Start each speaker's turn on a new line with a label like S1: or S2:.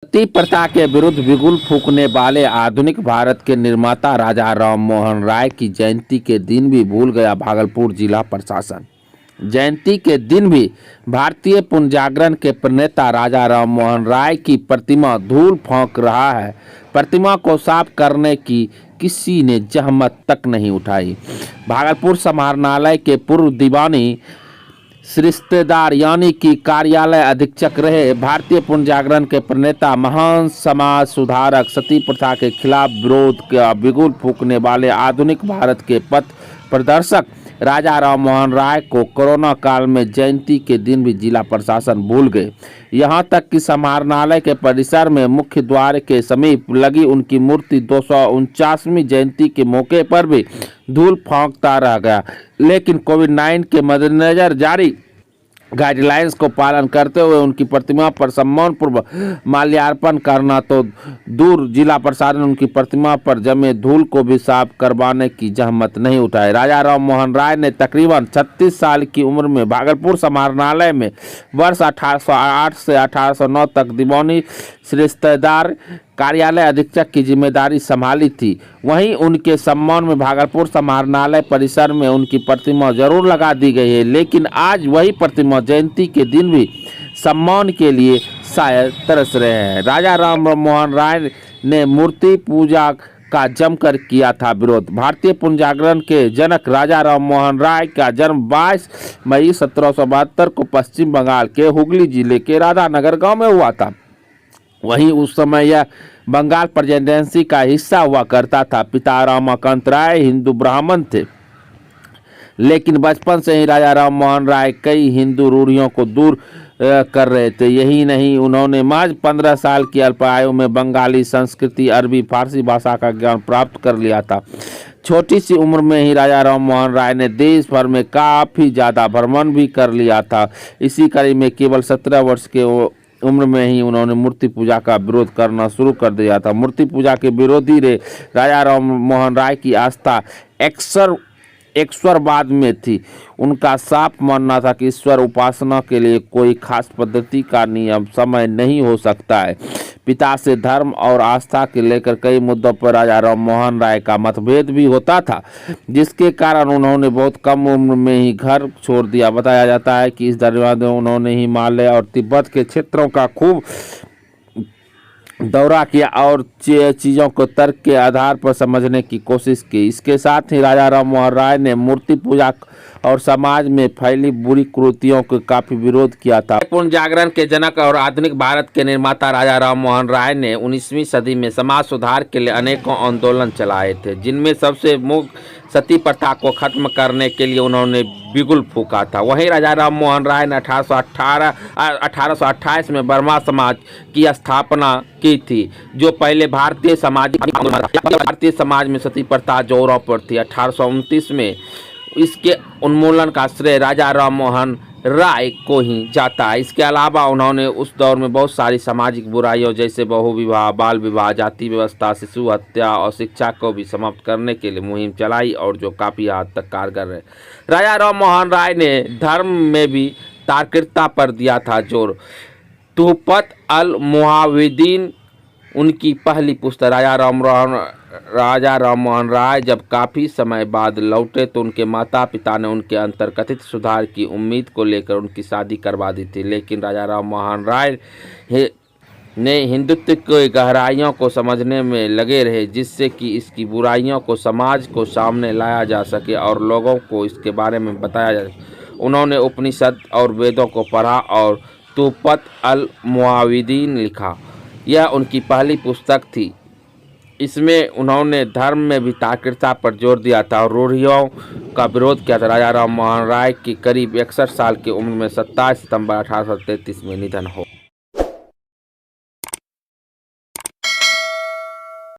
S1: सती प्रथा के विरुद्ध बिगुल फूंकने वाले आधुनिक भारत के निर्माता राजा राम मोहन राय की जयंती के दिन भी भूल गया भागलपुर जिला प्रशासन। जयंती के दिन भी भारतीय पुनर्जागरण के प्रणेता राजा राम मोहन राय की प्रतिमा धूल फेंक रहा है। प्रतिमा को साफ करने की किसी ने जहमत तक नहीं उठाई। भागलपुर समाहरणालय के पूर्व दीवानी रिश्तेदार यानी कि कार्यालय अधीक्षक रहे भारतीय पुनर्जागरण के प्रणेता महान समाज सुधारक सती प्रथा के खिलाफ विरोध का बिगुल फूंकने वाले आधुनिक भारत के पथ प्रदर्शक राजा राम मोहन राय को कोरोना काल में जयंती के दिन भी जिला प्रशासन भूल गए। यहां तक कि समाहरणालय के परिसर में मुख्य द्वार के समीप लगी उनकी मूर्ति 249वीं जयंती के मौके पर भी धूल फेंकता रह गया। लेकिन कोविड-19 के मद्देनजर जारी गाइडलाइंस को पालन करते हुए उनकी प्रतिमा पर सम्मानपूर्वक माल्यार्पण करना तो दूर, जिला प्रशासन उनकी प्रतिमा पर जमे धूल को भी साफ करवाने की जहमत नहीं उठाई। राजा राम मोहन राय ने तकरीबन 36 साल की उम्र में भागलपुर समाहरणालय में वर्ष 1808 से 1809 तक दीवानी रिश्तेदार कार्यालय अधीक्षक की जिम्मेदारी संभाली थी। वहीं उनके सम्मान में भागलपुर समाहरणालय परिसर में उनकी प्रतिमा जरूर लगा दी गई है, लेकिन आज वही प्रतिमा जयंती के दिन भी सम्मान के लिए शायद तरस रहे हैं। राजा राम मोहन राय ने मूर्ति पूजा का जमकर किया था विरोध। भारतीय पुनर्जागरण के जनक राजा राम मोहन राय का जन्म 22 मई 1772 को पश्चिम बंगाल के हुगली जिले के राधानगर गांव में हुआ था। वहीं उस समय यह बंगाल प्रेसिडेंसी का हिस्सा हुआ करता था। पिता रमाकांत राय हिंदू ब्राह्मण थे, लेकिन बचपन से ही राजा राम मोहन राय कई हिंदू रूढ़ियों को दूर कर रहे थे। यही नहीं, उन्होंने महज 15 साल की अल्पायु में बंगाली संस्कृति, अरबी, फारसी भाषा का ज्ञान प्राप्त कर लिया था। छोटी सी उम्र में ही राजा राम मोहन राय ने देश भर में काफ़ी ज़्यादा भ्रमण भी कर लिया था। इसी कड़ी में केवल 17 वर्ष के उम्र में ही उन्होंने मूर्ति पूजा का विरोध करना शुरू कर दिया था। मूर्ति पूजा के विरोधी रे राजा राम मोहन राय की आस्था ईश्वरवाद में थी। उनका साफ मानना था कि ईश्वर उपासना के लिए कोई खास पद्धति का नियम समय नहीं हो सकता है। पिता से धर्म और आस्था के लेकर कई मुद्दों पर राजा राम मोहन राय का मतभेद भी होता था, जिसके कारण उन्होंने बहुत कम उम्र में ही घर छोड़ दिया। बताया जाता है कि इस दरमियान उन्होंने हिमालय और तिब्बत के क्षेत्रों का खूब दौरा किया और चीज़ों को तर्क के आधार पर समझने की कोशिश की। इसके साथ ही राजा राम मोहन राय ने मूर्ति पूजा और समाज में फैली बुरी कुरीतियों का काफी विरोध किया था। पुनर्जागरण के जनक और आधुनिक भारत के निर्माता राजा राम मोहन राय ने 19वीं सदी में समाज सुधार के लिए अनेकों आंदोलन चलाए थे, जिनमें सबसे मुख्य सती प्रथा को खत्म करने के लिए उन्होंने बिगुल फूंका था। वहीं राजा राम मोहन राय ने 1828 में बर्मा समाज की स्थापना की थी, जो पहले भारतीय समाज में सती प्रथा जोरों पर थी। 1829 में इसके उन्मूलन का श्रेय राजा राम मोहन राय को ही जाता है। इसके अलावा उन्होंने उस दौर में बहुत सारी सामाजिक बुराइयों जैसे बहु विवाह, बाल विवाह, जाति व्यवस्था, शिशु हत्या और शिक्षा को भी समाप्त करने के लिए मुहिम चलाई, और जो काफ़ी हद तक कारगर है। राजा राम मोहन राय ने धर्म में भी तार्किकता पर दिया था जोर। तुहफत अल मुआविदीन उनकी पहली पुस्तक। राजा राम मोहन राय जब काफ़ी समय बाद लौटे तो उनके माता पिता ने उनके अंतर कथित सुधार की उम्मीद को लेकर उनकी शादी करवा दी थी, लेकिन राजा राम मोहन राय ने हिंदुत्व की गहराइयों को समझने में लगे रहे, जिससे कि इसकी बुराइयों को समाज को सामने लाया जा सके और लोगों को इसके बारे में बताया जा सके। उन्होंने उपनिषद और वेदों को पढ़ा और तुहफत अल मुआविदीन लिखा। यह उनकी पहली पुस्तक थी। इसमें उन्होंने धर्म में भी तार्किकता पर जोर दिया था और रूढ़ियों का विरोध किया था। राजा राम मोहन राय की करीब 61 साल की उम्र में 27 सितंबर 1833 में निधन हो